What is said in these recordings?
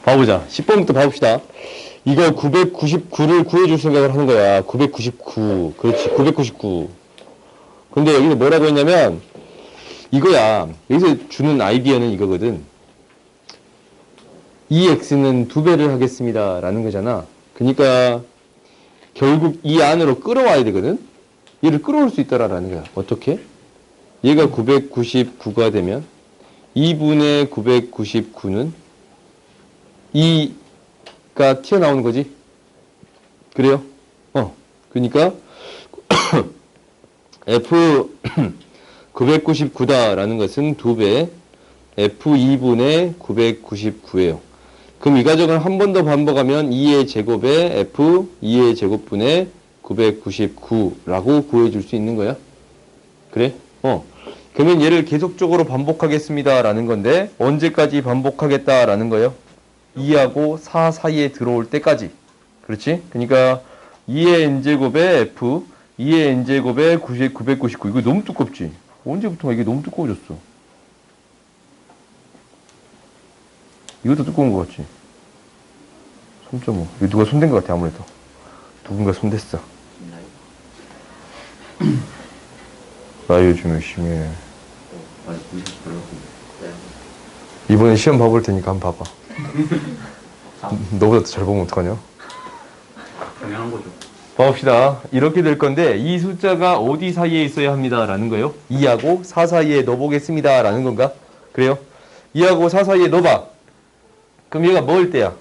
봐보자. 10번부터 봐봅시다. 이거 999를 구해줄 생각을 하는 거야. 999. 그렇지. 999. 근데 여기서 뭐라고 했냐면, 이거야. 여기서 주는 아이디어는 이거거든. 이 x는 2배를 하겠습니다. 라는 거잖아. 그러니까, 결국 이 안으로 끌어와야 되거든? 얘를 끌어올 수 있다라는 거야. 어떻게? 얘가 999가 되면, 2분의 999는 2가 튀어나오는 거지. 그래요? 그러니까 F 999다라는 것은 2배 F2분의 999예요. 그럼 이 과정을 한 번 더 반복하면 2의 제곱에 F 2의 제곱분의 999라고 구해줄 수 있는 거야. 그래? 그러면 얘를 계속적으로 반복하겠습니다 라는 건데 언제까지 반복하겠다라는 거예요? 2하고 4 사이에 들어올 때까지. 그렇지? 그러니까 2의 n제곱에 f 2의 n제곱에 999. 이거 너무 두껍지? 언제부터 이게 너무 두꺼워졌어? 이것도 두꺼운 것 같지? 3.5. 이거 누가 손댄 것 같아 아무래도. 누군가 손댔어. 나 요즘 열심히 해. 이번에 시험 봐볼 테니까 한번 봐봐. 너보다 더 잘 보면 어떡하냐? 당연한 거죠. 봐봅시다. 이렇게 될 건데 이 숫자가 어디 사이에 있어야 합니다 라는 거예요. 2하고 4 사이에 넣어보겠습니다 라는 건가? 그래요? 2하고 4 사이에 넣어봐. 그럼 얘가 뭐일 때야?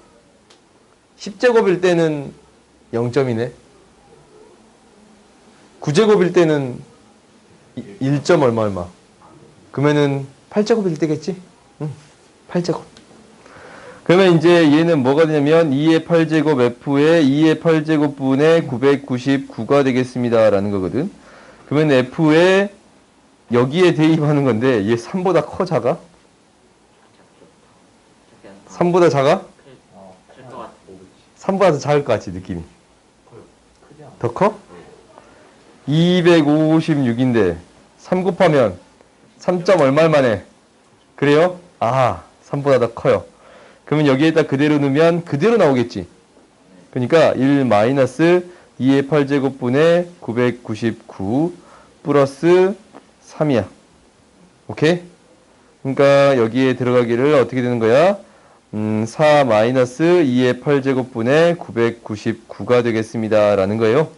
10제곱일 때는 0점이네. 9제곱일 때는 1점 얼마. 그러면은 8제곱일 때겠지? 응, 8제곱. 그러면 이제 얘는 뭐가 되냐면 2의 8제곱 F에 2의 8제곱분의 999가 되겠습니다 라는 거거든. 그러면 F에 여기에 대입하는 건데 얘 3보다 커 작아? 3보다 작아? 3보다 더 작을 것 같지 느낌이. 더 커? 256인데 3 곱하면 3점 얼마만에? 그래요? 아, 3보다 더 커요. 그러면 여기에다 그대로 넣으면 그대로 나오겠지. 그러니까 1 마이너스 2의 8제곱분의 999 플러스 3이야. 오케이? 그러니까 여기에 들어가기를 어떻게 되는 거야? 4 마이너스 2의 8제곱분의 999가 되겠습니다. 라는 거예요.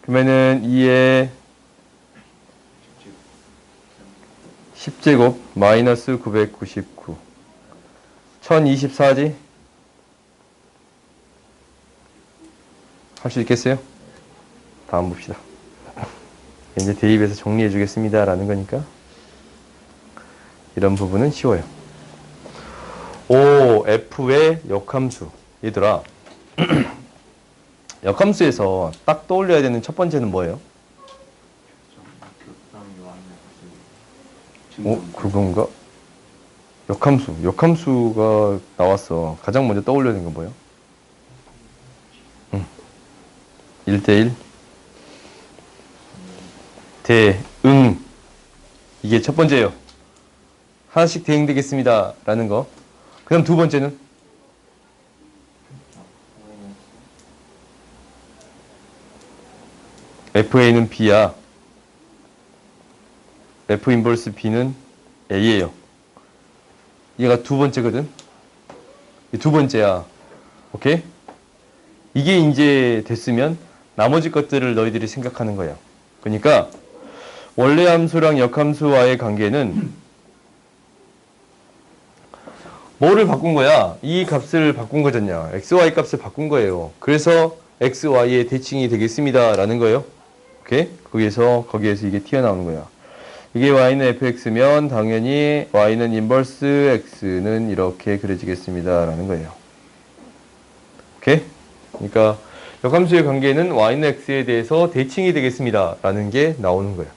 그러면은 2의 10제곱 마이너스 999 1024지? 할 수 있겠어요? 다음 봅시다. 이제 대입해서 정리해 주겠습니다 라는 거니까 이런 부분은 쉬워요. 오, F의 역함수. 얘들아 역함수에서 딱 떠올려야 되는 첫 번째는 뭐예요? 그건가? 역함수가 나왔어. 가장 먼저 떠올려야 되는 건 뭐예요? 1대1 대응. 이게 첫 번째예요. 하나씩 대응되겠습니다 라는 거. 그 다음 두 번째는 FA는 B야. F 인버스 B는 A예요. 얘가 두 번째거든. 두 번째야. 오케이? 이게 이제 됐으면 나머지 것들을 너희들이 생각하는 거야. 그러니까 원래 함수랑 역함수와의 관계는 뭐를 바꾼 거야? 이 값을 바꾼 거잖냐. XY 값을 바꾼 거예요. 그래서 XY의 대칭이 되겠습니다 라는 거예요. 오케이? 거기에서 이게 튀어나오는 거야. 이게 y는 fx면 당연히 y는 인버스 x는 이렇게 그려지겠습니다 라는 거예요. 오케이? 그러니까 역함수의 관계는 y는 x에 대해서 대칭이 되겠습니다 라는 게 나오는 거예요.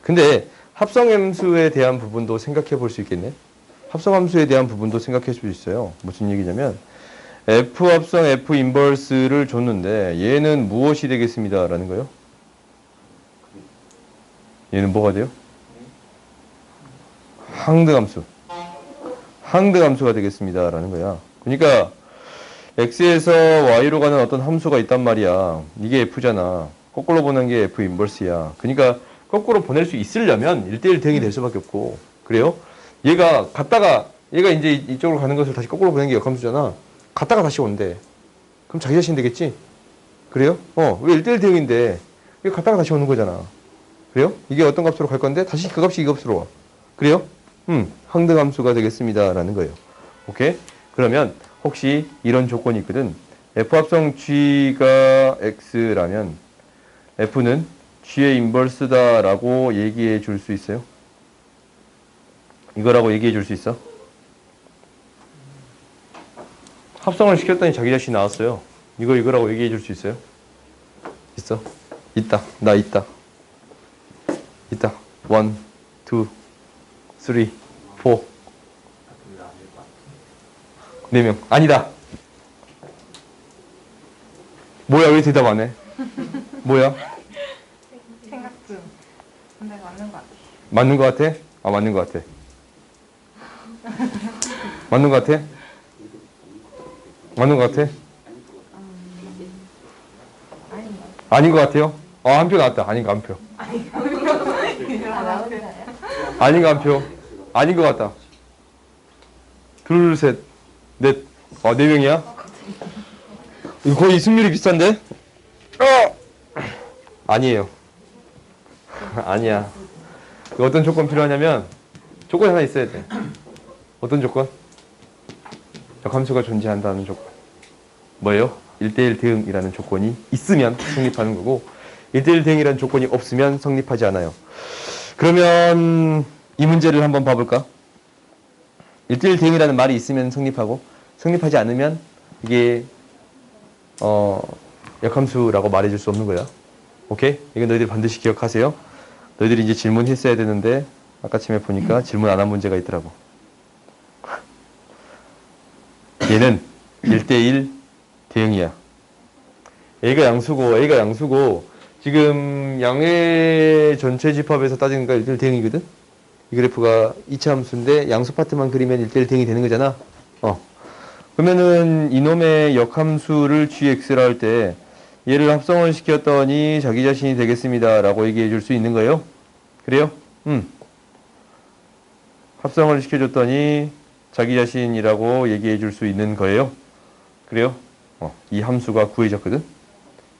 근데 합성함수에 대한 부분도 생각해 볼 수 있겠네. 합성함수에 대한 부분도 생각해 볼 수 있어요. 무슨 얘기냐면 f 합성 f 인버스를 줬는데 얘는 무엇이 되겠습니다 라는 거예요. 얘는 뭐가 돼요? 항등함수. 항등함수가 되겠습니다. 라는 거야. 그러니까 x에서 y로 가는 어떤 함수가 있단 말이야. 이게 f잖아. 거꾸로 보는 게 f 인버스야. 그러니까 거꾸로 보낼 수 있으려면 1대1 대응이 될 수밖에 없고. 그래요? 얘가 이제 이쪽으로 가는 것을 다시 거꾸로 보내는 게 역함수잖아. 갔다가 다시 온대. 그럼 자기 자신 되겠지? 그래요? 왜 1대1 대응인데 이게 갔다가 다시 오는 거잖아. 그래요? 이게 어떤 값으로 갈 건데 다시 그 값이 이 값으로 와. 그래요? 항등함수가 되겠습니다. 라는 거예요. 오케이? 그러면 혹시 이런 조건이 있거든. F합성 G가 X라면 F는 G의 인버스다 라고 얘기해 줄 수 있어요? 이거라고 얘기해 줄 수 있어? 합성을 시켰더니 자기 자신이 나왔어요. 이거라고 얘기해 줄 수 있어요? 있어? 있다. 나 있다. 있다. 1, 2, 3, 4. 4명. 아니다. 뭐야, 왜 대답 안 해? 뭐야? 생각 중. 근데 맞는 것 같아. 맞는 것 같아? 아, 맞는 것 같아. 맞는 것 같아? 맞는 것 같아? 아닌 것 같아요? 한 표 나왔다. 아닌 거 한 표. 아닌 거 한 표. 아닌 것 같다. 둘, 셋, 넷. 네 명이야? 이거 거의 승률이 비슷한데? 아니에요. 아니야. 어떤 조건 필요하냐면, 조건이 하나 있어야 돼. 어떤 조건? 역함수가 존재한다는 조건. 뭐예요? 1대1 대응이라는 조건이 있으면 성립하는 거고 1대1 대응이라는 조건이 없으면 성립하지 않아요. 그러면 이 문제를 한번 봐볼까? 1대1 대응이라는 말이 있으면 성립하고 성립하지 않으면 이게 역함수라고 말해줄 수 없는 거야. 오케이? 이건 너희들 반드시 기억하세요. 너희들이 이제 질문했어야 되는데 아까 아침에 보니까 질문 안 한 문제가 있더라고. 얘는 1대1 대응이야. A가 양수고 지금 양의 전체 집합에서 따지니까 1대1 대응이거든? 이 그래프가 2차 함수인데 양수 파트만 그리면 1대1 대응이 되는 거잖아. 그러면은 이놈의 역함수를 gx라 할 때 얘를 합성을 시켰더니 자기 자신이 되겠습니다. 라고 얘기해 줄 수 있는 거예요. 그래요? 합성을 시켜줬더니 자기 자신이라고 얘기해 줄 수 있는 거예요. 그래요? 이 함수가 구해졌거든?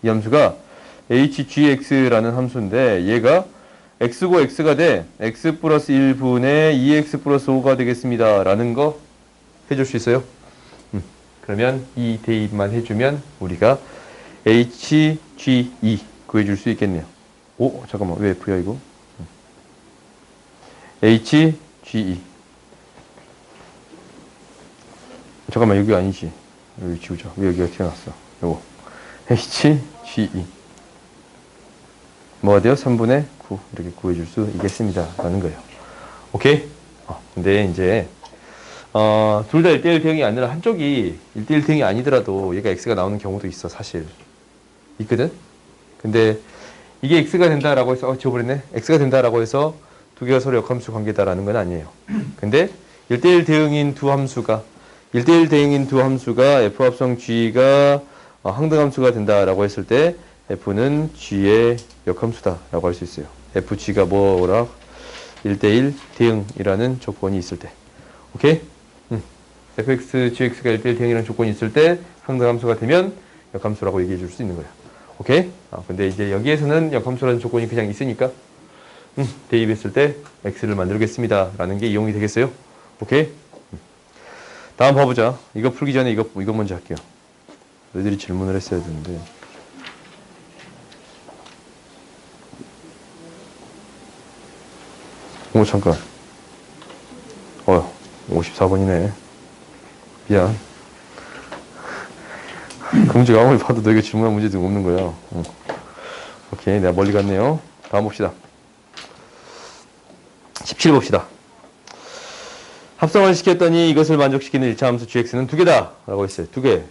이 함수가 hgx라는 함수인데 얘가 x고 x가 돼 x 플러스 1분의 2x 플러스 5가 되겠습니다. 라는 거 해줄 수 있어요? 그러면 이 대입만 해주면 우리가 hge 구해줄 수 있겠네요. 잠깐만 왜 f야 이거? hge 잠깐만 여기 아니지. 여기 지우자. 왜 여기가 튀어나왔어? 요거 hge 뭐가 돼요? 3분의 9 이렇게 구해줄 수 있겠습니다. 라는 거예요. 오케이? 근데 이제 둘 다 1대1 대응이 아니라 한쪽이 1대1 대응이 아니더라도 얘가 x가 나오는 경우도 있어. 사실 있거든? 근데 이게 x가 된다라고 해서 지워버렸네? x가 된다라고 해서 두 개가 서로 역함수 관계다라는 건 아니에요. 근데 1대1 대응인 두 함수가 f합성 g가 항등함수가 된다라고 했을 때 f는 g의 역함수다라고 할 수 있어요. fg가 뭐라? 1대1 대응이라는 조건이 있을 때. 오케이? fx, gx가 1대1 대응이라는 조건이 있을 때 항등함수가 되면 역함수라고 얘기해 줄 수 있는 거야. 오케이? 근데 이제 여기에서는 역함수라는 조건이 그냥 있으니까 대입했을 때 x를 만들겠습니다. 라는 게 이용이 되겠어요? 오케이? 다음 봐보자. 이거 풀기 전에 이거 먼저 할게요. 너희들이 질문을 했어야 되는데. 잠깐. 54번이네. 미안. 그 문제가 아무리 봐도 너희가 질문한 문제도 없는 거야. 오케이. 내가 멀리 갔네요. 다음 봅시다. 17 봅시다. 합성을 시켰더니 이것을 만족시키는 1차 함수 gx는 두 개다. 라고 했어요. 두 개래.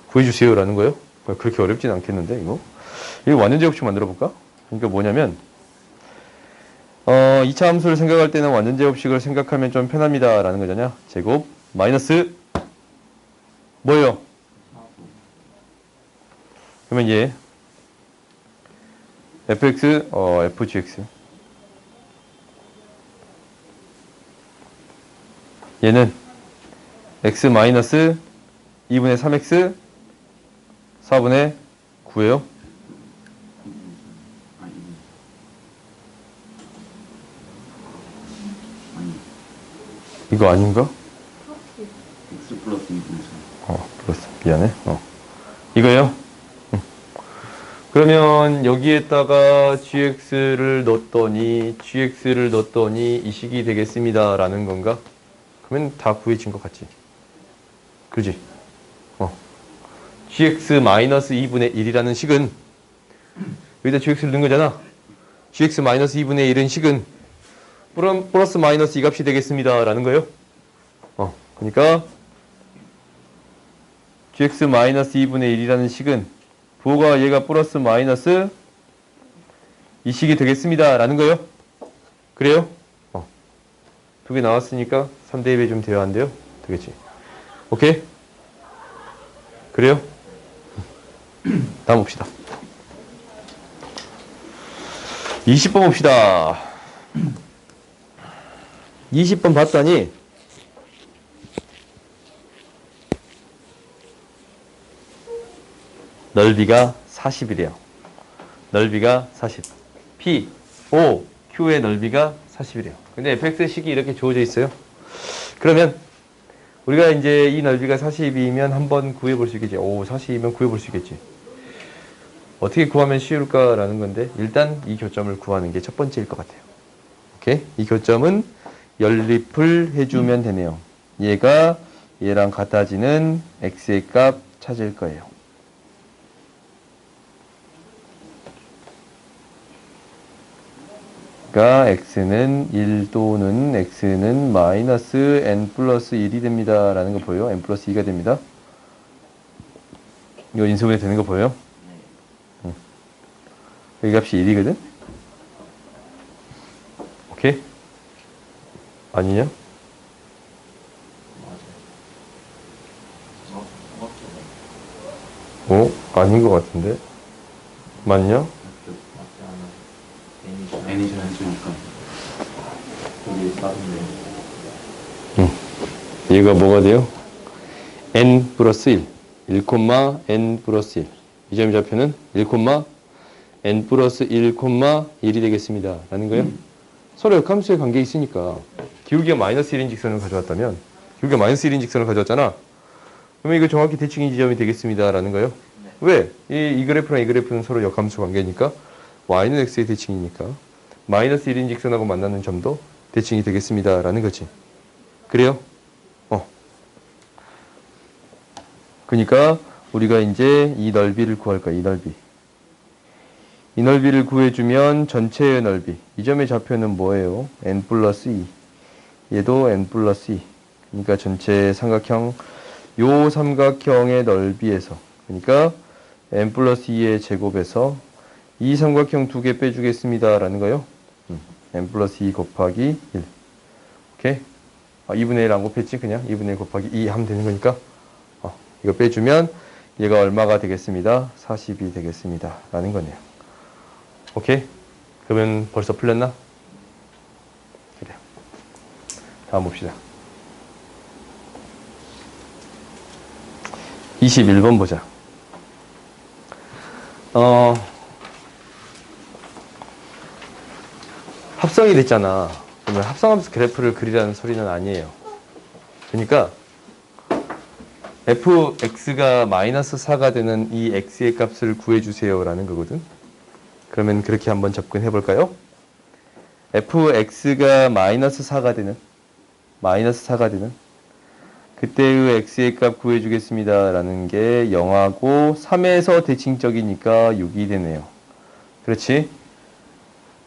구해주세요. 라는 거예요. 그렇게 어렵진 않겠는데, 이거? 완전 제곱식 만들어 볼까? 그러니까 뭐냐면, 2차 함수를 생각할 때는 완전 제곱식을 생각하면 좀 편합니다. 라는 거잖아. 제곱 마이너스 뭐예요? 그러면 얘 fx, fgx 얘는 x 마이너스 2분의 3x 4분의 9예요. 이거 아닌가? X 플러스 2분의 플러스 미안해. 이거요? 그러면 여기에다가 gx를 넣었더니 이 식이 되겠습니다. 라는 건가? 그러면 다 구해진 것 같지? 그지? gx-2분의 1이라는 식은 여기다 gx를 넣은 거잖아. gx-2분의 1은 식은 플러스 마이너스 이 값이 되겠습니다. 라는 거예요. 그러니까 gx-2분의 1이라는 식은 부호가 얘가 플러스 마이너스 이 식이 되겠습니다. 라는 거예요. 그래요? 두 개 나왔으니까 3대 2배 좀 돼야 안 돼요? 되겠지. 오케이? 그래요? 다음 봅시다. 20번 봅시다. 20번 봤더니 넓이가 40이래요. 넓이가 40. P, O, Q의 넓이가 40이래요. 근데 fx식이 이렇게 주어져 있어요. 그러면 우리가 이제 이 넓이가 40이면 한번 구해볼 수 있겠지. 40이면 구해볼 수 있겠지. 어떻게 구하면 쉬울까라는 건데 일단 이 교점을 구하는 게 첫 번째일 것 같아요. 오케이? 이 교점은 연립을 해주면 되네요. 얘가 얘랑 같아지는 x의 값 찾을 거예요. 그러니까 x는 1 또는 x는 마이너스 n 플러스 1이 됩니다. 라는 거 보여요? n 플러스 2가 됩니다. 이거 인수분해 되는 거 보여요? 여기 값이 1이거든? 오케이? 아니냐? 아닌 것 같은데? 맞냐? n이 전수니까 여기 빠른데 얘가 뭐가 돼요? n 플러스 1. 1,n 플러스 1. 이 점의 좌표는 1,n 플러스 1,1이 되겠습니다. 라는 거예요. 서로 역함수의 관계에 있으니까 기울기가 마이너스 1인 직선을 가져왔다면 기울기가 마이너스 1인 직선을 가져왔잖아. 그러면 이거 정확히 대칭인 지점이 되겠습니다. 라는 거예요. 왜? 이 그래프랑 이 그래프는 서로 역함수 관계니까 y는 x의 대칭이니까 마이너스 1인 직선하고 만나는 점도 대칭이 되겠습니다. 라는 거지. 그래요? 그러니까 우리가 이제 이 넓이를 구할 거야. 이 넓이. 이 넓이를 구해주면 전체의 넓이. 이 점의 좌표는 뭐예요? n 플러스 2. 얘도 n 플러스 2. 그러니까 전체 삼각형, 요 삼각형의 넓이에서, 그러니까 n 플러스 2의 제곱에서 이 삼각형 두 개 빼주겠습니다. 라는 거요. n 플러스 2 곱하기 1. 오케이? 2분의 1 안 곱했지? 그냥 2분의 1 곱하기 2 하면 되는 거니까. 이거 빼주면 얘가 얼마가 되겠습니다? 40이 되겠습니다. 라는 거네요. 오케이? 그러면 벌써 풀렸나? 그래요. 다음 봅시다. 21번 보자. 합성이 됐잖아. 그러면 합성함수 그래프를 그리라는 소리는 아니에요. 그러니까 fx가 마이너스 4가 되는 이 x의 값을 구해주세요 라는 거거든. 그러면 그렇게 한번 접근해 볼까요? fx가 마이너스 4가 되는 그때의 x의 값 구해주겠습니다 라는 게 0하고 3에서 대칭적이니까 6이 되네요. 그렇지?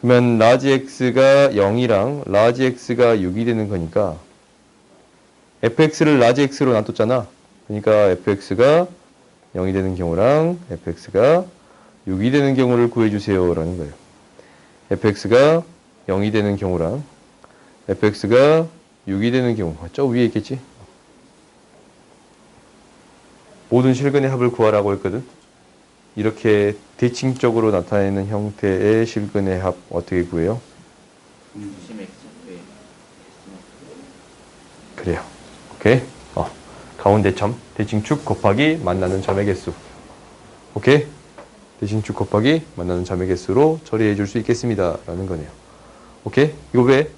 그러면 라지 x가 0이랑 라지 x가 6이 되는 거니까 fx를 라지 x로 놔뒀잖아. 그러니까 fx가 0이 되는 경우랑 fx가 6이 되는 경우를 구해주세요 라는 거예요. fx가 0이 되는 경우랑 fx가 6이 되는 경우. 저 위에 있겠지? 모든 실근의 합을 구하라고 했거든. 이렇게 대칭적으로 나타내는 형태의 실근의 합 어떻게 구해요? 중심 X에 그래요. 오케이? 가운데 점, 대칭축 곱하기 만나는 점의 개수. 오케이? 대칭축 곱하기 만나는 점의 개수로 처리해 줄 수 있겠습니다. 라는 거네요. 오케이? 이거 왜?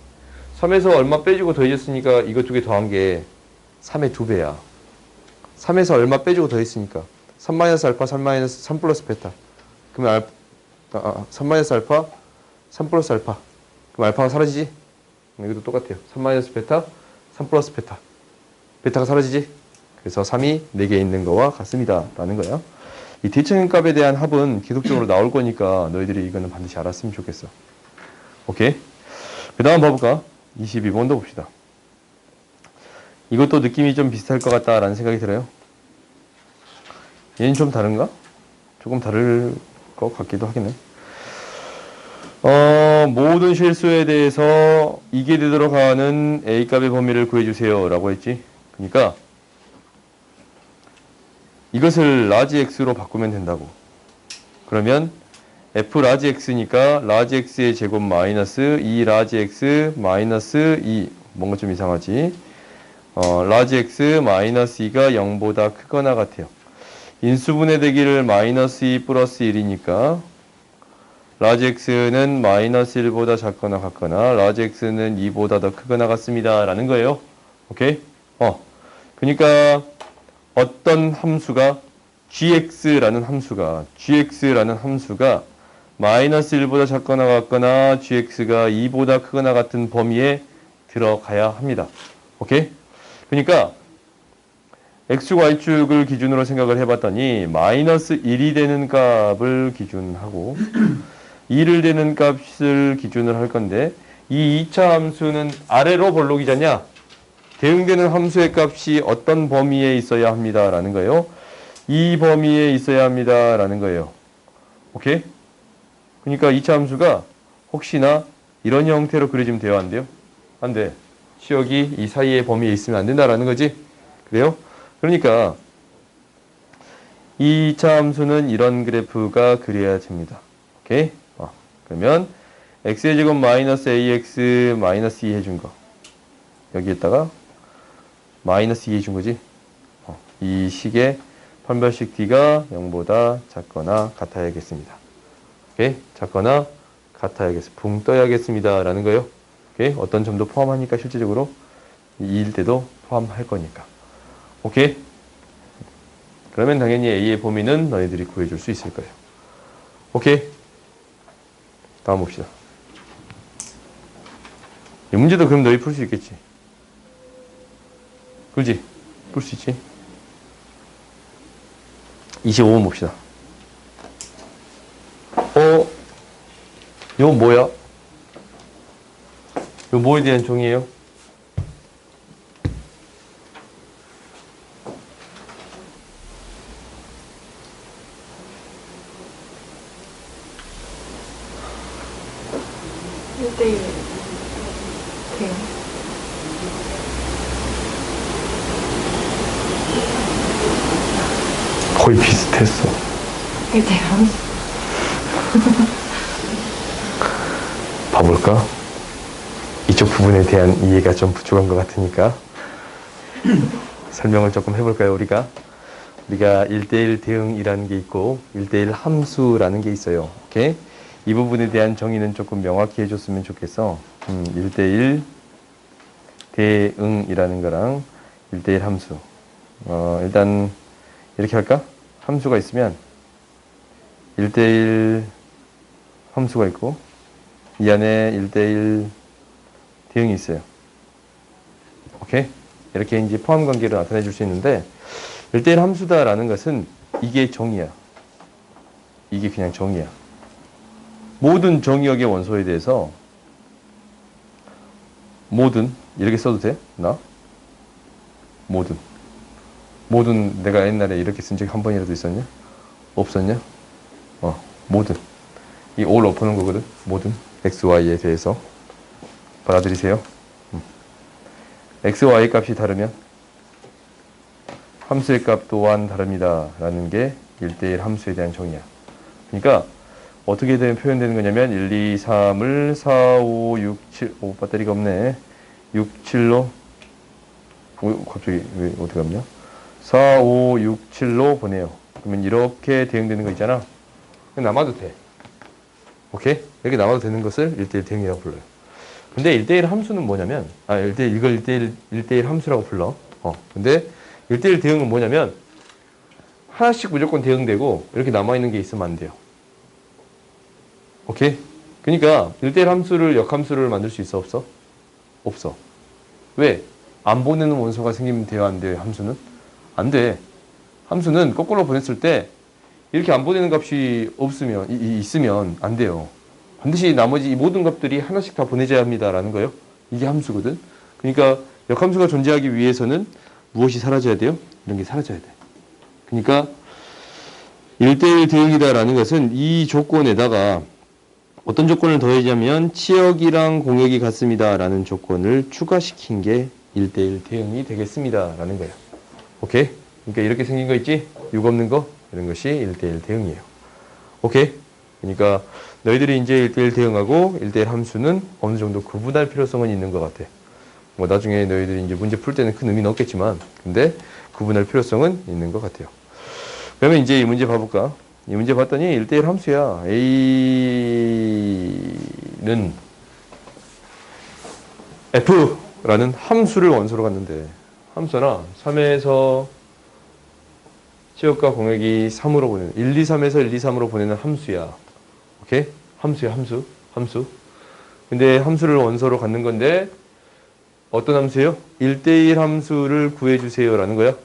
3에서 얼마 빼주고 더해졌으니까 이거 두 개 더한 게 3의 2배야. 3에서 얼마 빼주고 더했으니까 3 알파, 3 플러스 베타. 그러면 3 알파, 3 플러스 알파. 그럼 알파가 사라지지? 이것도 똑같아요. 3 베타, 3 플러스 베타. 베타가 사라지지? 그래서 3이 4개 있는 거와 같습니다. 라는 거야. 이 대칭값에 대한 합은 계속적으로 나올 거니까 너희들이 이거는 반드시 알았으면 좋겠어. 오케이? 그 다음 봐볼까? 22번도 봅시다. 이것도 느낌이 좀 비슷할 것 같다라는 생각이 들어요. 얘는 좀 다른가? 조금 다를 것 같기도 하겠네. 모든 실수에 대해서 이게 되도록 하는 A값의 범위를 구해주세요. 라고 했지. 그러니까 이것을 라지 X로 바꾸면 된다고. 그러면 F 라지 X니까 라지 X의 제곱 마이너스 2 라지 X 마이너스 2. 뭔가 좀 이상하지. 라지 X 마이너스 2가 0보다 크거나 같아요. 인수분해 되기를 마이너스 2 플러스 1이니까 라지 X는 마이너스 1보다 작거나 같거나 라지 X는 2보다 더 크거나 같습니다. 라는 거예요. 오케이? 그러니까 어떤 함수가 gx라는 함수가 마이너스 1보다 작거나 같거나 gx가 2보다 크거나 같은 범위에 들어가야 합니다. 오케이? 그러니까 x과 y축을 기준으로 생각을 해봤더니 마이너스 1이 되는 값을 기준하고 2를 되는 값을 기준을 할 건데 이 2차 함수는 아래로 볼록이잖냐? 대응되는 함수의 값이 어떤 범위에 있어야 합니다. 라는 거예요. 이 범위에 있어야 합니다. 라는 거예요. 오케이? 그러니까 2차 함수가 혹시나 이런 형태로 그려지면 돼요? 안 돼요? 안 돼. 치역이 이 사이의 범위에 있으면 안 된다라는 거지. 그래요? 그러니까 2차 함수는 이런 그래프가 그려야 됩니다. 오케이? 그러면 x의 제곱 마이너스 ax 마이너스 2 해준 거. 여기에다가 마이너스 2 해준 거지. 이 식의 판별식 d가 0보다 작거나 같아야겠습니다. 오케이? 작거나 같아야겠습니다. 붕 떠야겠습니다. 라는 거예요. 오케이? 어떤 점도 포함하니까 실제적으로 2일 때도 포함할 거니까. 오케이? 그러면 당연히 A의 범위는 너희들이 구해줄 수 있을 거예요. 오케이? 다음 봅시다. 이 문제도 그럼 너희 풀 수 있겠지? 그렇지? 풀 수 있지? 25번 봅시다. 이건 뭐야? 이거 뭐에 대한 종이에요? 거의 비슷했어. 봐볼까? 이쪽 부분에 대한 이해가 좀 부족한 것 같으니까 설명을 조금 해볼까요? 우리가 1대1 대응이라는 게 있고 1대1 함수라는 게 있어요. 오케이? 이 부분에 대한 정의는 조금 명확히 해줬으면 좋겠어. 1대1 대응이라는 거랑 1대1 함수. 일단 이렇게 할까? 함수가 있으면 1대1 함수가 있고 이 안에 1대1 대응이 있어요. 오케이? 이렇게 이제 포함 관계를 나타내 줄 수 있는데 1대1 함수다라는 것은 이게 정의야. 이게 그냥 정의야. 모든 정의역의 원소에 대해서 모든 이렇게 써도 돼? 모든 내가 옛날에 이렇게 쓴 적이 한 번이라도 있었냐? 없었냐? 모든 이 all 엎어놓은 거거든. 모든 x, y에 대해서 받아들이세요. x, y 값이 다르면 함수의 값 또한 다릅니다. 라는 게 1대1 함수에 대한 정의야. 그러니까 어떻게 표현되는 거냐면 1, 2, 3을 4, 5, 6, 7, 배터리가 없네. 6, 7로 갑자기 왜 어떻게 하냐? 4, 5, 6, 7로 보내요. 그러면 이렇게 대응되는 거 있잖아. 남아도 돼. 오케이? 이렇게 남아도 되는 것을 1대1 대응이라고 불러요. 근데 1대1 함수는 뭐냐면, 이걸 1대1 함수라고 불러. 근데 1대1 대응은 뭐냐면, 하나씩 무조건 대응되고, 이렇게 남아있는 게 있으면 안 돼요. 오케이? 그러니까, 1대1 함수를, 역함수를 만들 수 있어, 없어? 없어. 왜? 안 보내는 원소가 생기면 돼요, 안 돼요, 함수는? 안 돼. 함수는 거꾸로 보냈을 때, 이렇게 안 보내는 값이 있으면 안 돼요. 반드시 나머지 이 모든 값들이 하나씩 다 보내줘야 합니다라는 거예요. 이게 함수거든. 그러니까 역함수가 존재하기 위해서는 무엇이 사라져야 돼요? 이런 게 사라져야 돼. 그러니까 1대1 대응이다라는 것은 이 조건에다가 어떤 조건을 더해자면 치역이랑 공역이 같습니다라는 조건을 추가시킨 게 1대1 대응이 되겠습니다라는 거예요. 오케이? 그러니까 이렇게 생긴 거 있지? 6 없는 거? 이런 것이 1대1 대응이에요. 오케이? 그러니까 너희들이 이제 1대1 대응하고 1대1 함수는 어느 정도 구분할 필요성은 있는 것 같아. 뭐 나중에 너희들이 이제 문제 풀 때는 큰 의미는 없겠지만, 근데 구분할 필요성은 있는 것 같아요. 그러면 이제 이 문제 봐볼까? 이 문제 봤더니 1대1 함수야. A는 F라는 함수를 원소로 갖는데, 함수나 3에서 치역과 공역이 3으로 보내는 1, 2, 3에서 1, 2, 3으로 보내는 함수야. 오케이? 함수야, 함수. 근데 함수를 원소로 갖는 건데 어떤 함수예요? 1대1 함수를 구해주세요 라는 거야.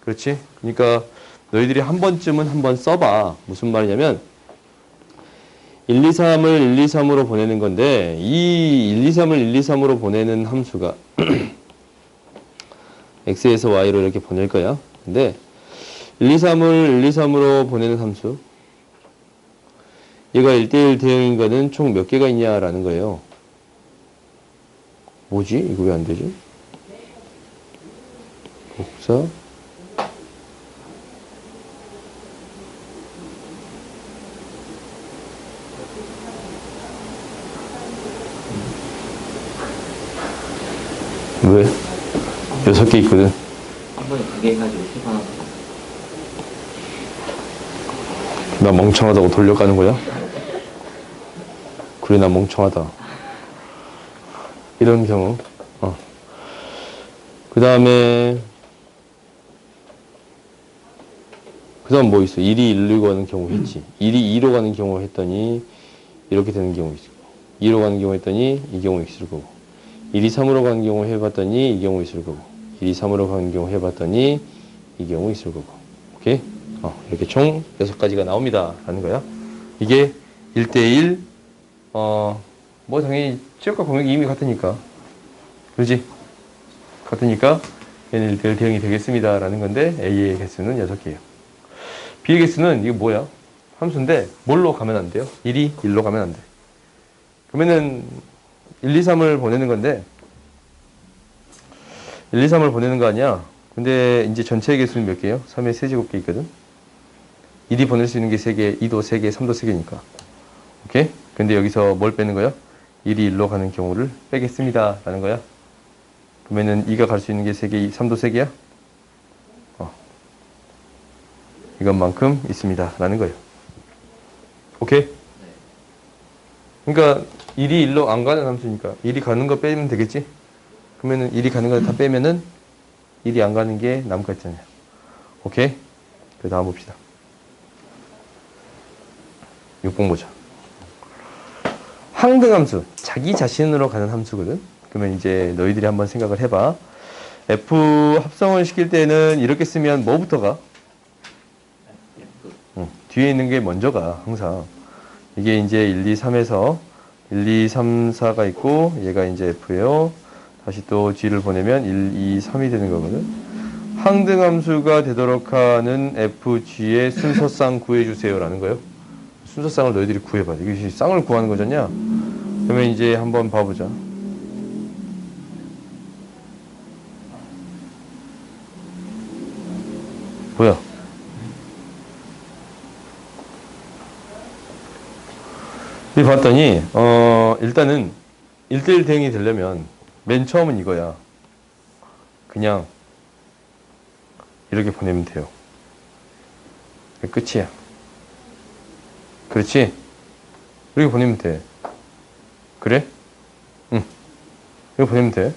그렇지? 그러니까 너희들이 한 번쯤은 한번 써봐. 무슨 말이냐면 1, 2, 3을 1, 2, 3으로 보내는 건데 이 1, 2, 3을 1, 2, 3으로 보내는 함수가 x에서 y로 이렇게 보낼 거야. 근데 1, 2, 3을 1, 2, 3으로 보내는 함수. 얘가 1대1 대응인 거는 총 몇 개가 있냐라는 거예요. 뭐지? 이거 왜 안 되지? 복사. 왜? 6개 있거든. 한 번에 두 개 해가지고 세번 나 멍청하다고 돌려가는 거야? 그래, 나 멍청하다. 이런 경우. 그 다음 뭐 있어? 1이 1로 가는 경우 했지. 1이 2로 가는 경우 했더니 이렇게 되는 경우 있을 거고, 2로 가는 경우 했더니 이 경우 있을 거고, 1이 3으로 가는 경우 해봤더니 이 경우 있을 거고, 1이 3으로 가는 경우 해봤더니 이 경우 있을 거고. 오케이? 이렇게 총 6가지가 나옵니다. 라는 거야. 이게 1대1, 뭐 당연히 치역과 공역이 이미 같으니까. 그렇지? 같으니까 얘는 1대1 대응이 되겠습니다. 라는 건데 A의 개수는 6개예요. B의 개수는 이게 뭐야? 함수인데 뭘로 가면 안 돼요? 1이 1로 가면 안 돼. 그러면은 1, 2, 3을 보내는 건데 1, 2, 3을 보내는 거 아니야? 근데 이제 전체의 개수는 몇 개예요? 3의 세제곱개 있거든? 1이 보낼 수 있는 게 3개, 2도 3개, 3도 3개니까. 오케이? 근데 여기서 뭘 빼는 거야? 1이 1로 가는 경우를 빼겠습니다. 라는 거야. 그러면은 2가 갈 수 있는 게 3개, 3도 3개야? 이것만큼 있습니다. 라는 거예요. 오케이? 그러니까 1이 1로 안 가는 함수니까 1이 가는 거 빼면 되겠지? 그러면은 1이 가는 거 다 빼면은 1이 안 가는 게 남을 거 있잖아요. 오케이? 그 다음 봅시다. 6번 보자. 항등함수. 자기 자신으로 가는 함수거든? 그러면 이제 너희들이 한번 생각을 해봐. F 합성을 시킬 때는 이렇게 쓰면 뭐부터 가? 뒤에 있는 게 먼저 가, 항상. 이게 이제 1, 2, 3에서 1, 2, 3, 4가 있고, 얘가 이제 F예요. 다시 또 G를 보내면 1, 2, 3이 되는 거거든. 항등함수가 되도록 하는 FG의 순서쌍 구해주세요. 라는 거예요. 순서쌍을 너희들이 구해봐. 이게 쌍을 구하는 거잖냐? 그러면 이제 한번 봐보자. 뭐야? 이 봤더니 일단은 1대1 대응이 되려면 맨 처음은 이거야. 그냥 이렇게 보내면 돼요. 끝이야. 그렇지? 이렇게 보내면 돼. 그래? 응. 이렇게 보내면 돼.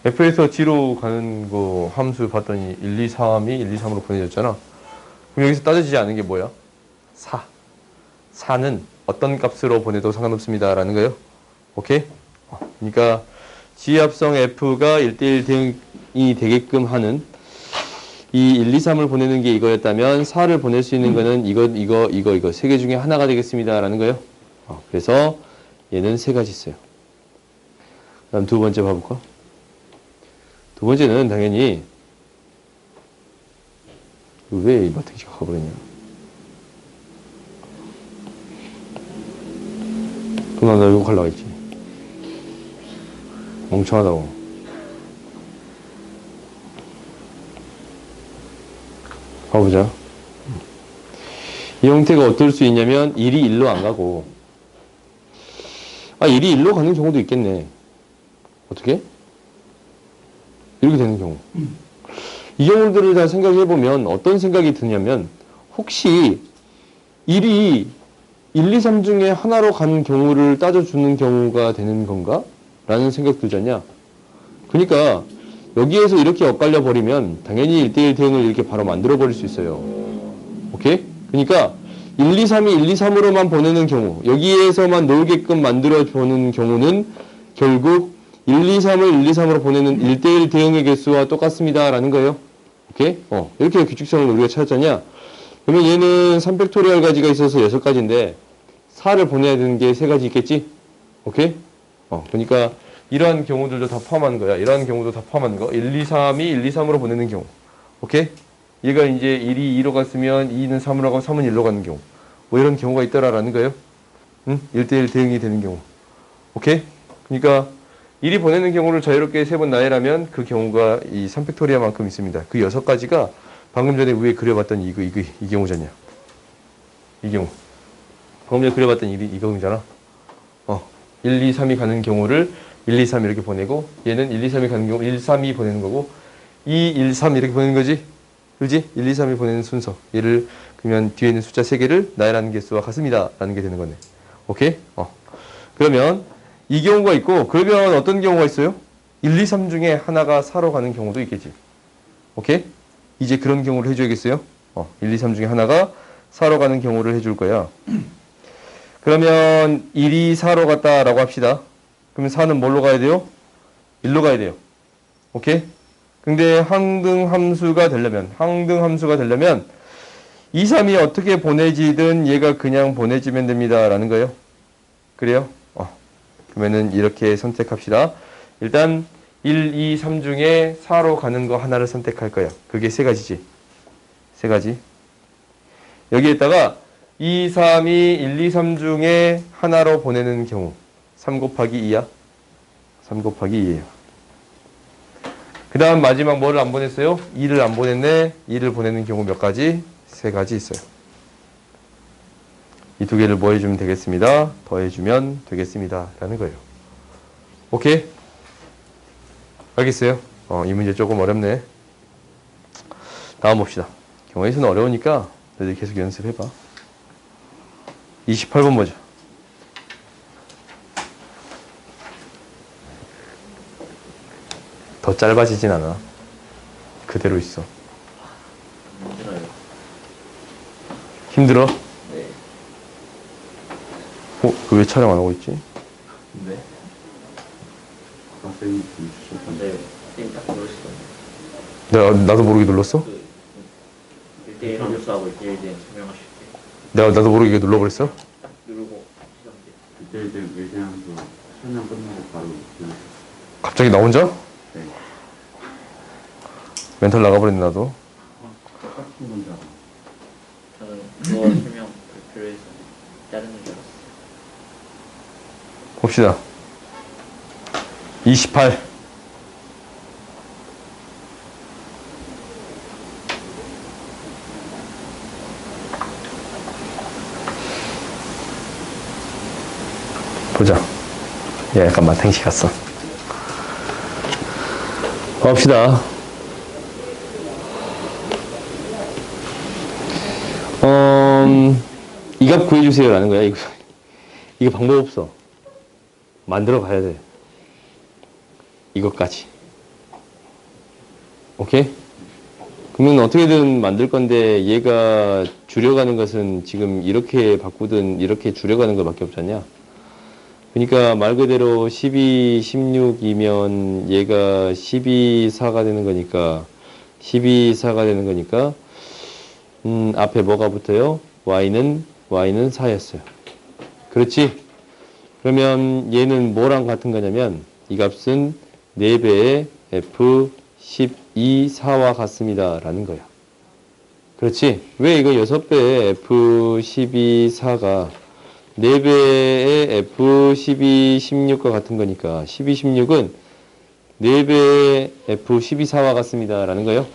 F에서 G로 가는 거 함수 봤더니 1, 2, 3이 1, 2, 3으로 보내졌잖아. 그럼 여기서 따져지지 않은 게 뭐야? 4. 4는 어떤 값으로 보내도 상관없습니다. 라는 거예요. 오케이? 그러니까 G합성 F가 1대1 대응이 되게끔 하는 이 1, 2, 3을 보내는 게 이거였다면 4를 보낼 수 있는 거는 이거 세 개 중에 하나가 되겠습니다. 라는 거예요. 그래서 얘는 세 가지 있어요. 다음 두 번째 봐볼까? 두 번째는 당연히 왜 이 마트리스가 가버렸냐? 나 이거 가려고 했지. 멍청하다고. 가보자. 이 형태가 어떨 수 있냐면 1이 1로 안 가고 1이 1로 가는 경우도 있겠네. 어떻게? 이렇게 되는 경우. 이 경우들을 다 생각해보면 어떤 생각이 드냐면 혹시 1이 1, 2, 3 중에 하나로 가는 경우를 따져주는 경우가 되는 건가? 라는 생각 들잖냐? 그러니까 여기에서 이렇게 엇갈려 버리면 당연히 1대1 대응을 이렇게 바로 만들어 버릴 수 있어요. 오케이? 그러니까 1, 2, 3이 1, 2, 3으로만 보내는 경우, 여기에서만 놀게끔 만들어 보는 경우는 결국 1, 2, 3을 1, 2, 3으로 보내는 1대1 대응의 개수와 똑같습니다. 라는 거예요. 오케이? 이렇게 규칙성을 우리가 찾았잖냐? 그러면 얘는 3팩토리얼 가지가 있어서 6가지인데 4를 보내야 되는 게 3가지 있겠지? 오케이? 그러니까 이러한 경우들도 다 포함하는 거야. 이러한 경우도 다 포함하는 거. 1, 2, 3이 1, 2, 3으로 보내는 경우. 오케이? 얘가 이제 1이 2로 갔으면 2는 3으로 가고 3은 1로 가는 경우. 뭐 이런 경우가 있더라라는 거예요. 응? 1대1 대응이 되는 경우. 오케이? 그러니까 1이 보내는 경우를 자유롭게 3번 나열하면 그 경우가 이 3팩토리아만큼 있습니다. 그 6가지가 방금 전에 위에 그려봤던 이 경우잖냐. 이 경우. 방금 전에 그려봤던 이 경우잖아. 1, 2, 3이 가는 경우를 1, 2, 3 이렇게 보내고 얘는 1, 2, 3이 가는 경우 1, 3이 보내는 거고 2, 1, 3 이렇게 보내는 거지. 그지? 1, 2, 3이 보내는 순서. 얘를 그러면 뒤에 있는 숫자 3개를 나열하는 개수와 같습니다. 라는 게 되는 거네. 오케이? 그러면 이 경우가 있고 그러면 어떤 경우가 있어요? 1, 2, 3 중에 하나가 4로 가는 경우도 있겠지. 오케이? 이제 그런 경우를 해줘야겠어요? 1, 2, 3 중에 하나가 4로 가는 경우를 해줄 거야. 그러면 1이 4로 갔다라고 합시다. 그러면 4는 뭘로 가야 돼요? 1로 가야 돼요. 오케이? 근데 항등함수가 되려면 2, 3이 어떻게 보내지든 얘가 그냥 보내지면 됩니다. 라는 거예요. 그래요? 그러면은 이렇게 선택합시다. 일단 1, 2, 3 중에 4로 가는 거 하나를 선택할 거야. 그게 3가지지. 3가지. 여기에다가 2, 3이 1, 2, 3 중에 하나로 보내는 경우 3 곱하기 2야. 3 곱하기 2예요. 그 다음 마지막 뭐를 안 보냈어요? 2를 안 보냈네. 2를 보내는 경우 몇 가지? 3가지 있어요. 이 2개를 뭐 해주면 되겠습니다. 더해주면 되겠습니다. 라는 거예요. 오케이? 알겠어요? 이 문제 조금 어렵네. 다음 봅시다. 경우의 수는 어려우니까 너희들 계속 연습해봐. 28번 보자. 더 짧아지진 않아. 그대로 있어. 힘들어요. 힘들어? 네. 그 왜 촬영 안 하고 있지? 네. 쌤이 주셨던데. 네. 쌤이 딱 누르시던데. 나도 모르게 눌렀어? 그 1대1 함수하고 1대1 대응 설명하실 때. 나도 모르게 눌러버렸어? 딱 누르고 하시던데. 그때 이제 외세함수 설명 끝나고 바로 갑자기 나 혼자? 네. 멘탈 나가버렸네 나도. 똑같은 문제 저는 그거 설명 발표해서 자르는 줄 알았어요. 봅시다. 28. 약간 마탱시 갔어. 봅시다. 이 값 구해주세요 라는 거야. 이거 방법 없어. 만들어 가야 돼. 이것까지. 오케이? 그러면 어떻게든 만들 건데 얘가 줄여가는 것은 지금 이렇게 바꾸든 이렇게 줄여가는 것밖에 없잖냐. 그러니까 말 그대로 12, 16이면 얘가 12, 4가 되는 거니까 12, 4가 되는 거니까 앞에 뭐가 붙어요? y는 4였어요. 그렇지? 그러면 얘는 뭐랑 같은 거냐면 이 값은 4배의 f 12, 4와 같습니다 라는 거야. 그렇지? 왜 이거 6배의 f 12, 4가 4배의 f 12, 16과 같은 거니까 12, 16은 4배의 f 12, 4와 같습니다 라는 거예요.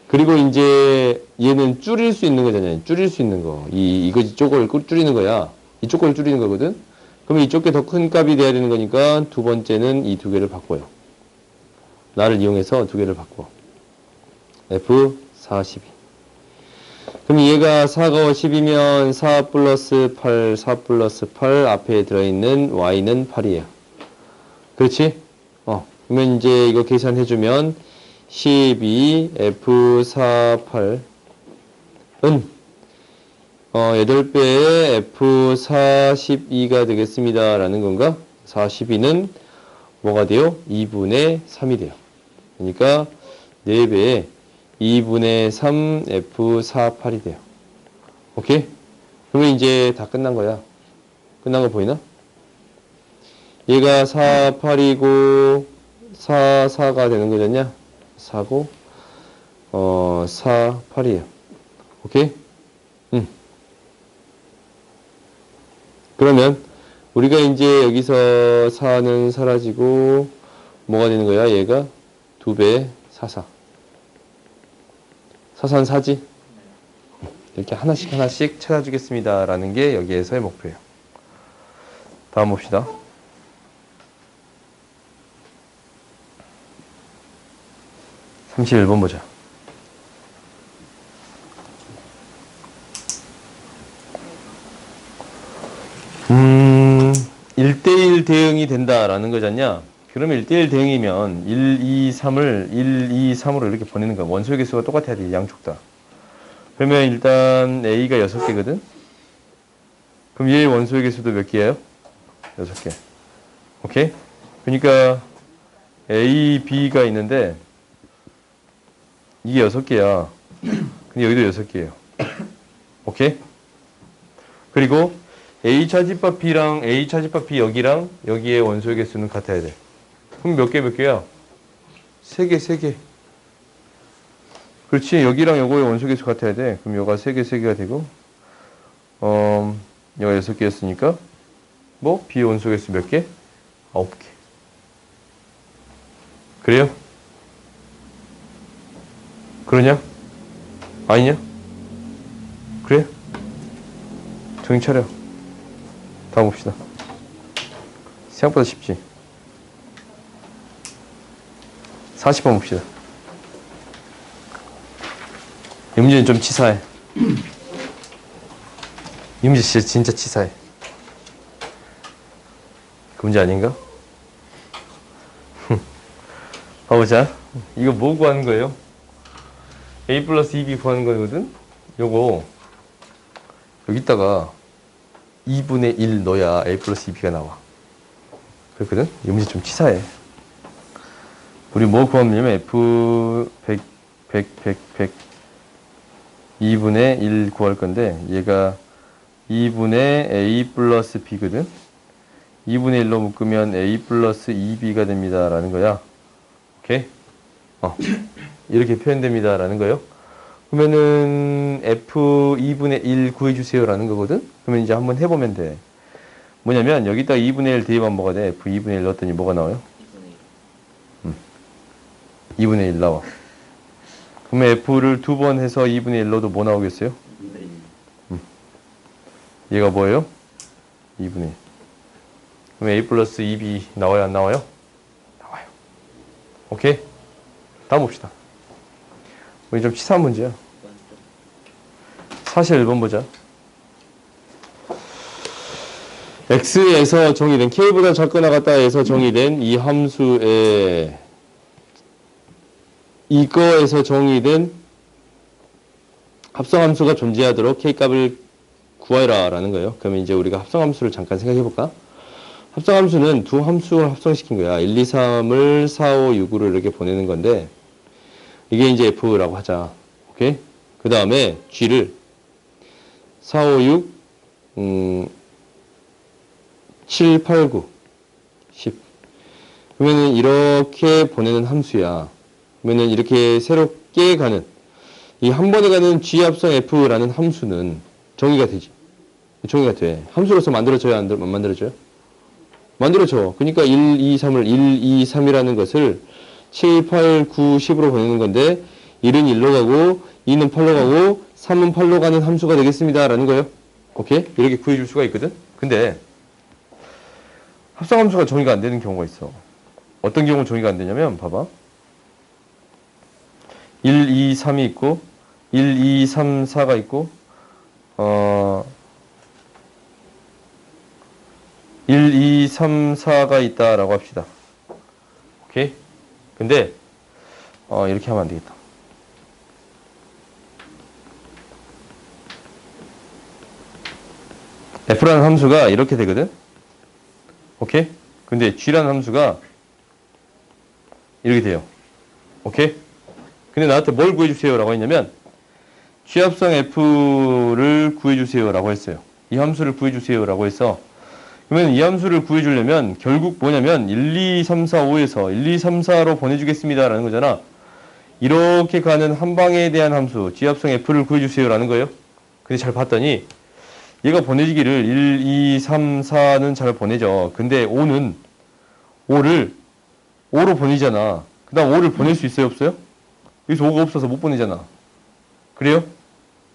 그리고 이제 얘는 줄일 수 있는 거잖아요. 줄일 수 있는 거. 이쪽을 줄이는 거야. 이쪽 걸 줄이는 거거든. 그러면 이쪽 게 더 큰 값이 돼야 되는 거니까 두 번째는 이 두 개를 바꿔요. 나를 이용해서 두 개를 바꿔. F 4, 12. 그럼 얘가 4가 10이면 4 플러스 8, 4 플러스 8 앞에 들어있는 y는 8이에요. 그렇지? 그러면 이제 이거 계산해주면 12 F4, 8은 8배의 F4, 12가 되겠습니다. 라는 건가? 42는 뭐가 돼요? 2분의 3이 돼요. 그러니까 4배의 2분의 3 F4, 8이 돼요. 오케이? 그러면 이제 다 끝난 거야. 끝난 거 보이나? 얘가 4, 8이고 4, 4가 되는 거잖냐? 4고 4, 8이에요. 오케이? 그러면 우리가 이제 여기서 4는 사라지고 뭐가 되는 거야? 얘가 2배 4, 4. 4, 4는 4지? 이렇게 하나씩 찾아주겠습니다. 라는 게 여기에서의 목표예요. 다음 봅시다. 번 31번 보자. 1대1 대응이 된다라는 거잖냐? 그러면 1대1 대응이면 1, 2, 3을 1, 2, 3으로 이렇게 보내는 거야. 원소의 개수가 똑같아야 돼, 양쪽 다. 그러면 일단 A가 6개거든? 그럼 얘의 원소의 개수도 몇 개예요? 6개. 오케이? 그러니까 A, B가 있는데 이게 6개야. 근데 여기도 6개예요. 오케이? 그리고 A 차집합 B랑 A 차집합 B 여기랑 여기의 원소의 개수는 같아야 돼. 그럼 몇 개야? 3개. 그렇지. 여기랑 요거의 원소 개수 같아야 돼. 그럼 요가 3개가 되고 요가 6개였으니까 뭐 B의 원소 개수 몇 개? 9개. 그래요? 그러냐? 아니냐? 그래? 정신 차려. 다음 봅시다. 생각보다 쉽지? 40번 봅시다. 이 문제는 좀 치사해. 이 문제 진짜 치사해. 그 문제 아닌가? 봐보자. 이거 뭐 구하는 거예요? A 플러스 2B 구하는 거거든? 요거 여기다가 2분의 1 넣어야 A 플러스 2B가 나와. 그렇거든? 이 문제 좀 치사해. 우리 뭐 구하면 F 100 2분의 1 구할 건데 얘가 2분의 A 플러스 B거든? 2분의 1로 묶으면 A 플러스 2B가 됩니다. 라는 거야. 오케이? 이렇게 표현됩니다. 라는 거예요. 그러면은 F 2분의 1 구해주세요. 라는 거거든? 그러면 이제 한번 해보면 돼. 뭐냐면 여기다가 2분의 1 대입하면 뭐가 돼? F 2분의 1 넣었더니 뭐가 나와요? 2분의 1 나와. 그러면 F를 2번 해서 2분의 1 넣어도 뭐 나오겠어요? 얘가 뭐예요? 2분의 1. 그럼 a 플러스 2b 나와요, 안 나와요? 나와요. 오케이? 다음 봅시다. 우리 좀 치사한 문제야. 41번 보자. x에서 정의된 k보다 작거나 같다에서 정의된 이 함수에 이거에서 정의된 합성함수가 존재하도록 k값을 구하라 라는 거예요. 그러면 이제 우리가 합성함수를 잠깐 생각해 볼까? 합성함수는 두 함수를 합성시킨 거야. 1, 2, 3을 4, 5, 6으로 이렇게 보내는 건데 이게 이제 f라고 하자. 오케이? 그 다음에 g를 4, 5, 6 7, 8, 9 10 그러면은 이렇게 보내는 함수야. 그러면은 이렇게 새롭게 가는 이 한 번에 가는 g 합성 f라는 함수는 정의가 되지. 정의가 돼. 함수로서 만들어져야 안 만들어져요? 만들어져. 그러니까 1, 2, 3을 1, 2, 3이라는 것을 7, 8, 9, 10으로 보내는 건데 1은 1로 가고 2는 8로 가고 3은 8로 가는 함수가 되겠습니다. 라는 거예요. 오케이? 이렇게 구해줄 수가 있거든? 근데 합성함수가 정의가 안 되는 경우가 있어. 어떤 경우 정의가 안 되냐면 봐봐. 1, 2, 3이 있고 1, 2, 3, 4가 있고 1, 2, 3, 4가 있다라고 합시다. 오케이? 근데 이렇게 하면 안 되겠다. f라는 함수가 이렇게 되거든? 오케이? 근데 g라는 함수가 이렇게 돼요. 오케이? 근데 나한테 뭘 구해주세요 라고 했냐면 g 합성 f를 구해주세요 라고 했어요. 이 함수를 구해주세요 라고 했어. 그러면 이 함수를 구해주려면 결국 뭐냐면 1, 2, 3, 4, 5에서 1, 2, 3, 4로 보내주겠습니다 라는 거잖아. 이렇게 가는 한 방에 대한 함수 g 합성 f를 구해주세요 라는 거예요. 근데 잘 봤더니 얘가 보내지기를 1, 2, 3, 4는 잘 보내죠. 근데 5는 5로 보내잖아. 그 다음 5를 보낼 수 있어요? 없어요? 여기서 5가 없어서 못 보내잖아. 그래요?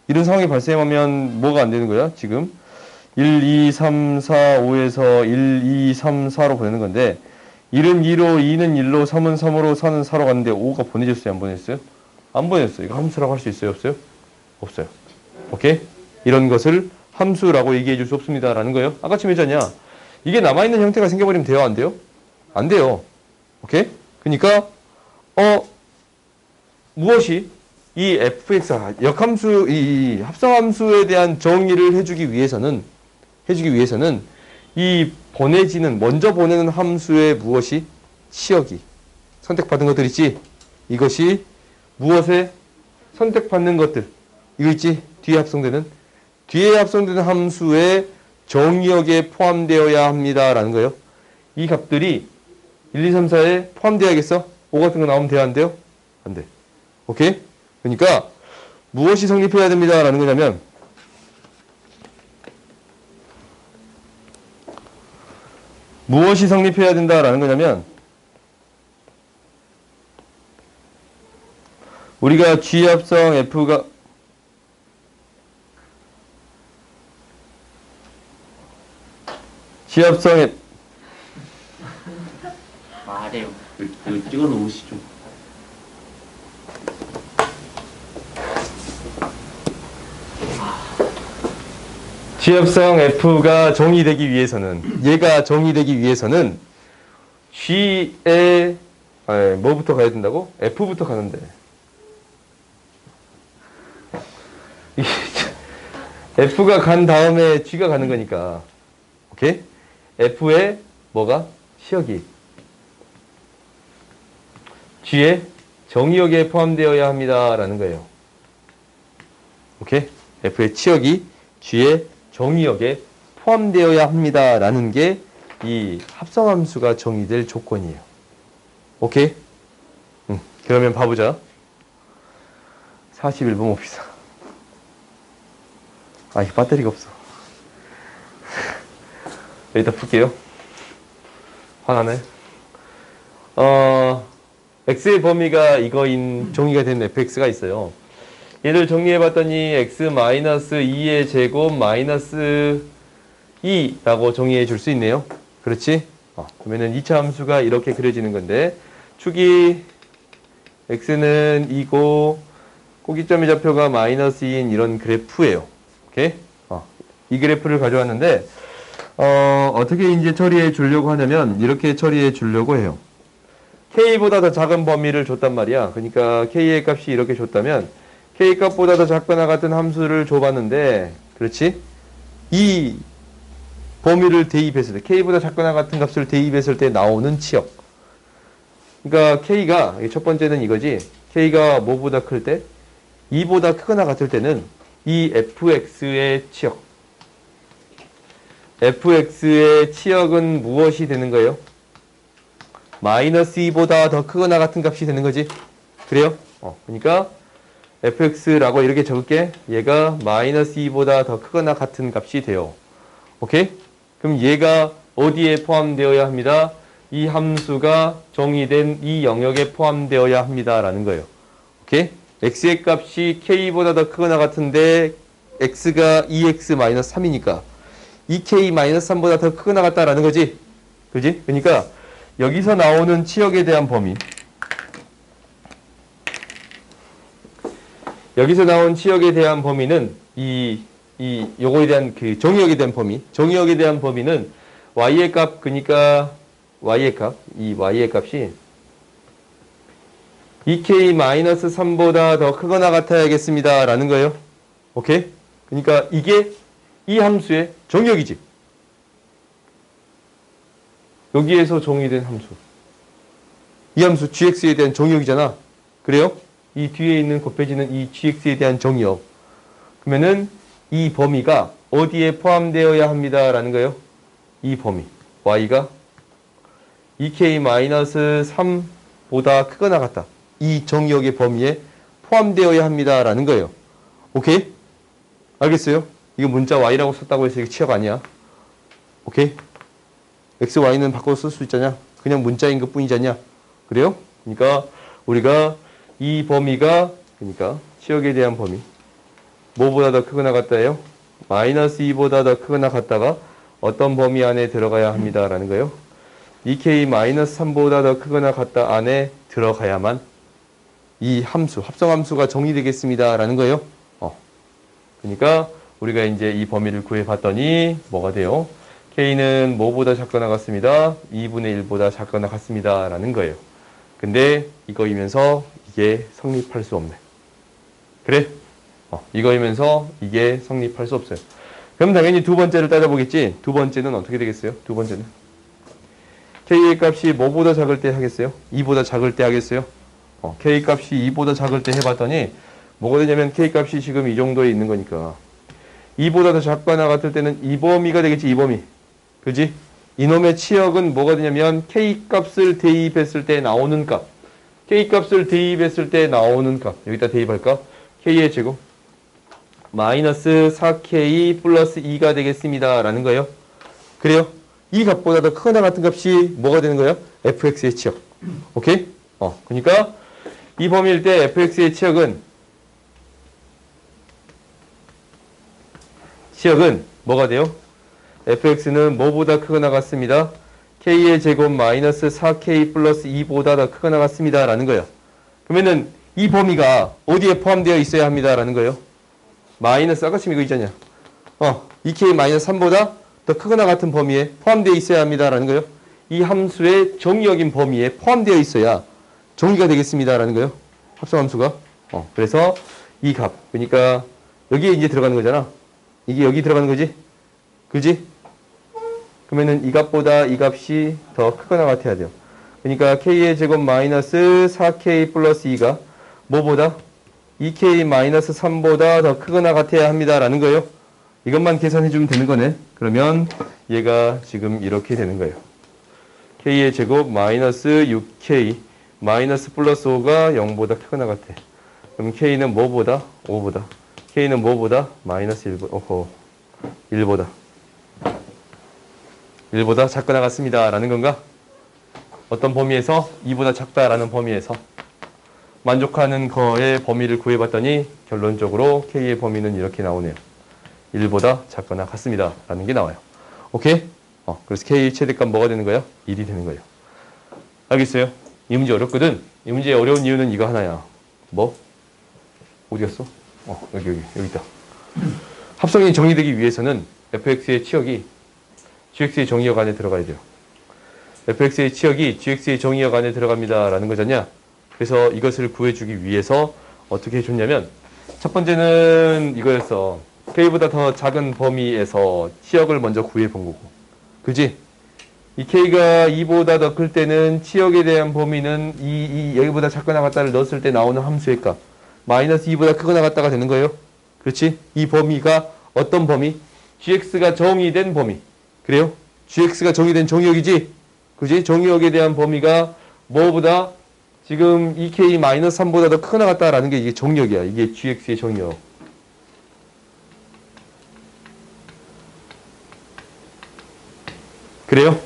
이런 상황이 발생하면 뭐가 안 되는 거야? 지금 1, 2, 3, 4, 5에서 1, 2, 3, 4로 보내는 건데 1은 2로, 2는 1로, 3은 3으로, 4는 4로 갔는데 5가 보내졌어요? 안 보냈어요? 안 보냈어요. 이거 함수라고 할 수 있어요? 없어요? 없어요. 오케이? 이런 것을 함수라고 얘기해 줄 수 없습니다. 라는 거예요. 아까쯤 했잖냐. 이게 남아있는 형태가 생겨버리면 돼요? 안 돼요? 안 돼요. 오케이? 그러니까 무엇이 이 fx 역함수 이 합성함수에 대한 정의를 해주기 위해서는 이 보내지는 먼저 보내는 함수의 무엇이 치역이 선택받은 것들 있지. 이것이 무엇에 선택받는 것들 이거 있지. 뒤에 합성되는 함수의 정의역에 포함되어야 합니다. 라는 거예요. 이 값들이 1, 2, 3, 4에 포함되어야겠어? 5 같은 거 나오면 돼요? 안 돼요? 안 돼. 오케이? 그러니까 무엇이 성립해야 됩니다. 라는 거냐면 무엇이 성립해야 된다라는 거냐면 우리가 G합성 F가 G합성 F 말해요. 이거 찍어 놓으시죠. G합성 F가 정의되기 위해서는 얘가 정의되기 위해서는 G의 뭐부터 가야 된다고? F부터 가는데 F가 간 다음에 G가 가는 거니까 오케이? F의 뭐가? 시역이 G의 정의역에 포함되어야 합니다 라는 거예요. 오케이? F의 치역이 G의 정의역에 포함되어야 합니다 라는 게 이 합성함수가 정의될 조건이에요. 오케이? 그러면 봐보자. 41번 봅시다. 아, 이게 배터리가 없어. 여기다 풀게요. 화나네. x의 범위가 이거인 정의가 된 fx가 있어요. 얘를 정리해봤더니 x-2의 제곱 마이너스 2라고 정의해 줄 수 있네요. 그렇지? 그러면은 2차 함수가 이렇게 그려지는 건데 축이 x는 2고 꼭지점의 좌표가 마이너스 2인 이런 그래프예요. 오케이? 이 그래프를 가져왔는데 어떻게 이제 처리해 주려고 하냐면 이렇게 처리해 주려고 해요. k보다 더 작은 범위를 줬단 말이야. 그러니까 k의 값이 이렇게 줬다면 k 값보다 더 작거나 같은 함수를 줘봤는데, 그렇지? 이 범위를 대입했을 때, k보다 작거나 같은 값을 대입했을 때 나오는 치역. 그러니까 k가, 첫 번째는 이거지. k가 뭐보다 클 때? 2보다 크거나 같을 때는 이 fx의 치역. fx의 치역은 무엇이 되는 거예요? 마이너스 2보다 더 크거나 같은 값이 되는 거지. 그래요? 그러니까 fx라고 이렇게 적을게. 얘가 마이너스 2보다 더 크거나 같은 값이 돼요. 오케이? 그럼 얘가 어디에 포함되어야 합니다? 이 함수가 정의된 이 영역에 포함되어야 합니다. 라는 거예요. 오케이? x의 값이 k보다 더 크거나 같은데 x가 2x-3이니까 2k-3보다 더 크거나 같다라는 거지. 그지? 그러니까 여기서 나오는 치역에 대한 범위, 여기서 나온 치역에 대한 범위는 요거에 대한 그 정의역에 대한 범위, 정의역에 대한 범위는 y의 값, 그러니까 y의 값, 이 y의 값이 2k-3보다 더 크거나 같아야겠습니다. 라는 거예요. 오케이? 그러니까 이게 이 함수의 정의역이지. 여기에서 정의된 함수. 이 함수 gx에 대한 정의역이잖아. 그래요? 이 뒤에 있는 곱해지는 이 gx에 대한 정의역. 그러면은 이 범위가 어디에 포함되어야 합니다. 라는 거예요. 이 범위. y가 2k-3보다 크거나 같다. 이 정의역의 범위에 포함되어야 합니다. 라는 거예요. 오케이? 알겠어요? 이거 문자 y라고 썼다고 해서 이게 치역 아니야. 오케이? x, y는 바꿔 쓸 수 있잖아. 그냥 문자인 것 뿐이잖냐. 그래요? 그러니까 우리가 이 범위가, 그러니까 치역에 대한 범위, 뭐보다 더 크거나 같다예요? 마이너스 2보다 더 크거나 같다가 어떤 범위 안에 들어가야 합니다. 라는 거예요. 2k-3보다 더 크거나 같다 안에 들어가야만 이 함수, 합성함수가 정의되겠습니다. 라는 거예요. 그러니까 우리가 이제 이 범위를 구해봤더니 뭐가 돼요? k는 뭐보다 작거나 같습니다. 2분의 1보다 작거나 같습니다. 라는 거예요. 근데 이거이면서 이게 성립할 수 없네. 그래? 이거이면서 이게 성립할 수 없어요. 그럼 당연히 두 번째를 따져보겠지. 두 번째는 어떻게 되겠어요? 두 번째는 k의 값이 뭐보다 작을 때 하겠어요? 2보다 작을 때 하겠어요? k 값이 2보다 작을 때 해봤더니 뭐가 되냐면 k 값이 지금 이 정도에 있는 거니까 2보다 더 작거나 같을 때는 이 범위가 되겠지. 이 범위. 그지? 이놈의 치역은 뭐가 되냐면 k 값을 대입했을 때 나오는 값. k 값을 대입했을 때 나오는 값. 여기다 대입할까? k의 제곱 마이너스 4k 플러스 2가 되겠습니다. 라는 거예요. 그래요? 이 값보다 더 크거나 같은 값이 뭐가 되는 거예요? fx의 치역. 오케이? 그러니까 이 범위일 때 fx의 치역은 뭐가 돼요? fx는 뭐보다 크거나 같습니다. k의 제곱 마이너스 4k 플러스 2보다 더 크거나 같습니다. 라는 거예요. 그러면은 이 범위가 어디에 포함되어 있어야 합니다. 라는 거예요. 마이너스, 아까 지금 이거 있잖냐. 2k-3보다 더 크거나 같은 범위에 포함되어 있어야 합니다. 라는 거예요. 이 함수의 정의역인 범위에 포함되어 있어야 정의가 되겠습니다. 라는 거예요. 합성함수가. 그래서 이 값. 그러니까 여기에 이제 들어가는 거잖아. 이게 여기 들어가는 거지? 그지? 그러면은 이 값보다 이 값이 더 크거나 같아야 돼요. 그러니까 k의 제곱 마이너스 4k 플러스 2가 뭐보다? 2k-3보다 더 크거나 같아야 합니다. 라는 거예요. 이것만 계산해주면 되는 거네. 그러면 얘가 지금 이렇게 되는 거예요. k의 제곱 마이너스 6k 마이너스 플러스 5가 0보다 크거나 같아. 그럼 k는 뭐보다? 5보다. k는 뭐보다? 마이너스 1보다. 1보다 작거나 같습니다. 라는 건가? 어떤 범위에서? 2보다 작다라는 범위에서 만족하는 거의 범위를 구해봤더니 결론적으로 k의 범위는 이렇게 나오네요. 1보다 작거나 같습니다. 라는 게 나와요. 오케이? 그래서 K 최대값 뭐가 되는 거야? 1이 되는 거예요. 알겠어요? 이 문제 어렵거든? 이 문제 어려운 이유는 이거 하나야. 뭐? 어디 갔어? 여기 있다. 합성이 정의되기 위해서는 fx의 치역이 gx의 정의역 안에 들어가야 돼요. fx의 치역이 gx의 정의역 안에 들어갑니다. 라는 거잖냐? 그래서 이것을 구해주기 위해서 어떻게 해줬냐면, 첫 번째는 이거였어. k보다 더 작은 범위에서 치역을 먼저 구해본 거고. 그지? 이 k가 2보다 더 클 때는 치역에 대한 범위는 여기보다 작거나 같다를 넣었을 때 나오는 함수의 값. 마이너스 2보다 크거나 같다가 되는 거예요. 그렇지? 이 범위가 어떤 범위? gx가 정의된 범위. 그래요? gx가 정의된 정의역이지? 그지? 정의역에 대한 범위가 뭐보다 지금 2k-3보다 더 크거나 같다라는 게 이게 정의역이야. 이게 gx의 정의역. 그래요?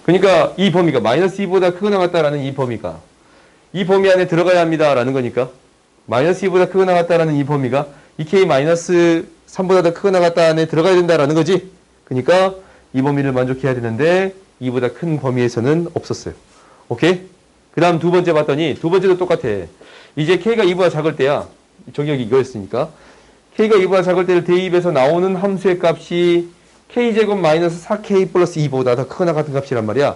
그러니까 이 범위가 마이너스 2보다 크거나 같다라는 이 범위가 이 범위 안에 들어가야 합니다라는 거니까 마이너스 2보다 크거나 같다라는 이 범위가 2k-3보다 더 크거나 같다 안에 들어가야 된다라는 거지. 그러니까 이 범위를 만족해야 되는데 2보다 큰 범위에서는 없었어요. 오케이? 그 다음 두 번째 봤더니 두 번째도 똑같아. 이제 k가 2보다 작을 때야. 정의역이 이거였으니까 k가 2보다 작을 때를 대입해서 나오는 함수의 값이 k제곱 마이너스 4k 플러스 2보다 더 크거나 같은 값이란 말이야.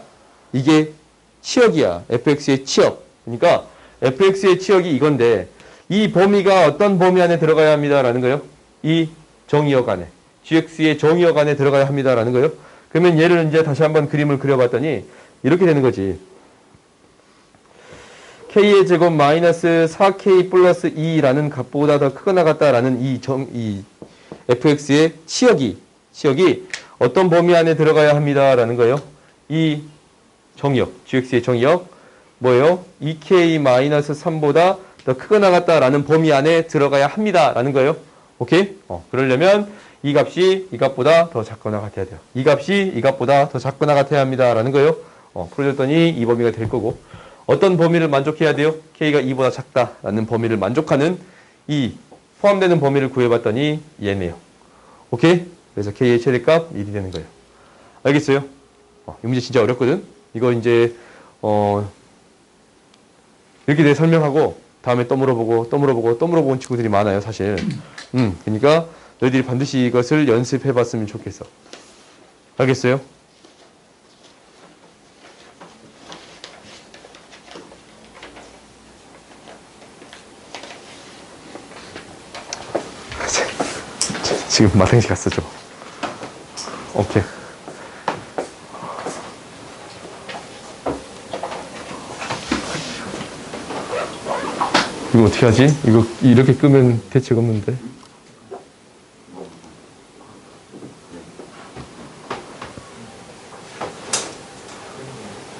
이게 치역이야. fx의 치역. 그러니까 fx의 치역이 이건데 이 범위가 어떤 범위 안에 들어가야 합니다라는 거예요. 이 정의역 안에. gx의 정의역 안에 들어가야 합니다라는 거예요. 그러면 얘를 이제 다시 한번 그림을 그려봤더니 이렇게 되는 거지. k의 제곱 마이너스 4k 플러스 2라는 값보다 더 크거나 같다라는 이 fx의 치역이 어떤 범위 안에 들어가야 합니다라는 거예요. 이 정의역, gx의 정의역 뭐예요? 2k-3보다 더 크거나 같다라는 범위 안에 들어가야 합니다라는 거예요. 오케이? 그러려면 이 값이 이 값보다 더 작거나 같아야 돼요. 이 값이 이 값보다 더 작거나 같아야 합니다라는 거예요. 풀어줬더니 이 범위가 될 거고 어떤 범위를 만족해야 돼요? k가 2보다 작다라는 범위를 만족하는 이 포함되는 범위를 구해봤더니 얘네요. 오케이? 그래서 k의 최대값 1이 되는 거예요. 알겠어요? 이 문제 진짜 어렵거든? 이거 이제 이렇게 내 설명하고 다음에 또 물어보고 친구들이 많아요, 사실. 그러니까 너희들이 반드시 이것을 연습해봤으면 좋겠어. 알겠어요? 지금 마탱시 갔어, 저. 오케이. 이거 어떻게 하지? 이거 이렇게 끄면 대책 없는데.